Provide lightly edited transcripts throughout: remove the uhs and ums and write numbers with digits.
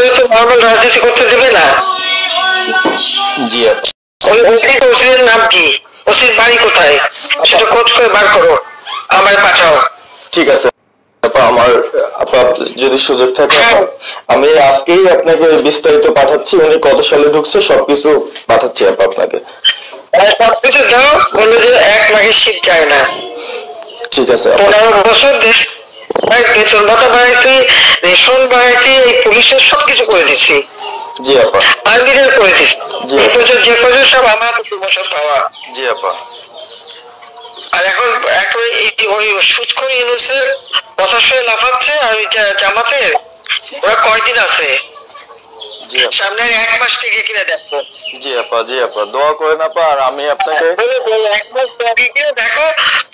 করে তো নর্মাল রাজনীতি করতে দেবে না। জি আপা। ওই ওসির নাম কি, ওসির বাড়ি কোথায় সেটা খোঁজ করে বার করো, আমায় পাঠাও। ঠিক আছে আপা, আমার আপা যদি সুযোগ থাকে আমি আজকেই আপনাকে বিস্তারিত পাঠাচ্ছি, উনি কত সালে ঢুকছে সবকিছু পাঠাচ্ছি আপা আপনাকে। সবকিছু দাও, বললো যে 1 লাখের শীত চায় না। ঠিক আছে 15 বছর দেশ বেতন ভাতা বাড়াইছি, রেশন বাড়াইছি, এই পুলিশের সবকিছু করে দিচ্ছি। জি আপা। আর্মিদের করে দিচ্ছি, এই পর্যন্ত যে পর্যন্ত সব আমার 2 বছর পাওয়া। জি আপা। আর এখন ওই সুদখোর ইউনূসের কথা শুনে লাফাচ্ছে, আর ওই জামাতের ওরা কয়দিন আছে, সামনে 1 মাস থেকে কিনা দেখো। জি আপা, জি আপা, দোয়া করেন আপা। আর আমি আপনাকে 1 মাস আগে কিনা দেখো,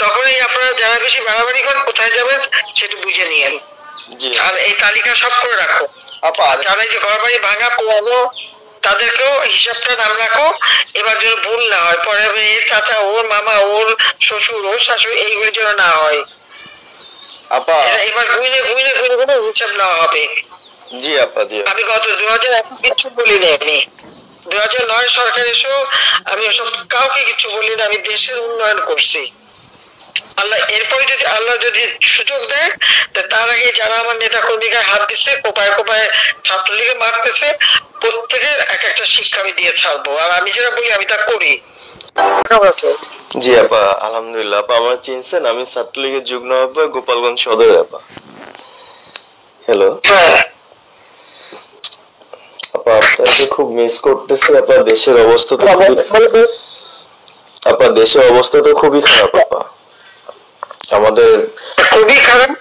তখনই আপনারা যারা বেশি বাড়াবাড়ি করেন কোথায় যাবেন সেটা বুঝে নিয়েন। আর এই তালিকা সব করে রাখো আপা। যারা যে ঘর বাড়ি ভাঙা পোড়ানো তাদেরকেও হিসাবটা নাম রাখো, এবার যেন ভুল না হয়, পরে এর চাচা, ওর মামা, ওর শ্বশুর, ওর শাশুড়ি, এইগুলি যেন না হয়। আপা এবার ঘুরে ঘুরে ঘুরে ঘুরে হিসাব নেওয়া হবে। জি আপা, জি। আমি গত 2001 কিছু বলি না, 2009 সরকার এসেও আমি ওসব কাউকে কিছু বলি না, আমি দেশের উন্নয়ন করছি। আল্লাহ এরপরে যদি আল্লাহ যদি সুযোগ দেয়, তার আগে যারা আমার নেতা কর্মীকে হাত দিচ্ছে, কোপায় কোপায় ছাত্রলীগে মারতেছে, প্রত্যেকের এক একটা শিক্ষা আমি দিয়ে ছাড়বো। আর আমি যেটা বলি আমি তা করি। জি আপা, আলহামদুলিল্লাহ। আপা আমার চিনছেন, আমি ছাত্রলীগের যুগ্ম আহ্বায়ক, গোপালগঞ্জ সদর আপা। হ্যালো আপা, আপনাকে খুব মিস করতেছি আপা। দেশের অবস্থা তো আপা, দেশের অবস্থা তো খুবই খারাপ আপা, আমাদের খুবই খারাপ।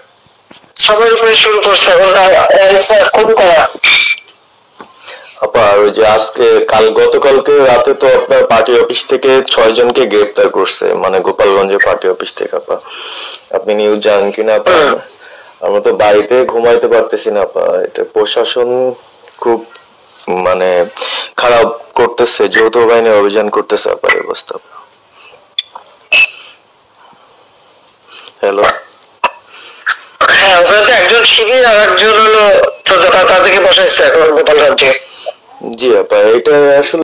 সবার উপরে শুরু করছে খুব করা আপা। আর ওই যে আজকে গতকালকে রাতে তো আপনার পার্টি অফিস থেকে 6 জনকে গ্রেপ্তার করছে, মানে গোপালগঞ্জের পার্টি অফিস থেকে আপা। আপনি নিউজ জানেন কিনা আপা? আমরা তো বাড়িতে ঘুমাইতে পারতেছি না আপা। এটা প্রশাসন খুব মানে খারাপ করতেছে, যৌথ বাহিনী অভিযান করতেছে আপা, অবস্থা। হ্যালো। হ্যাঁ, ওখানে তো একজন শিবির আর একজন হলো তাদেরকে বসাইছে এখন গোপালগঞ্জে। জি আপা, এটা আসলে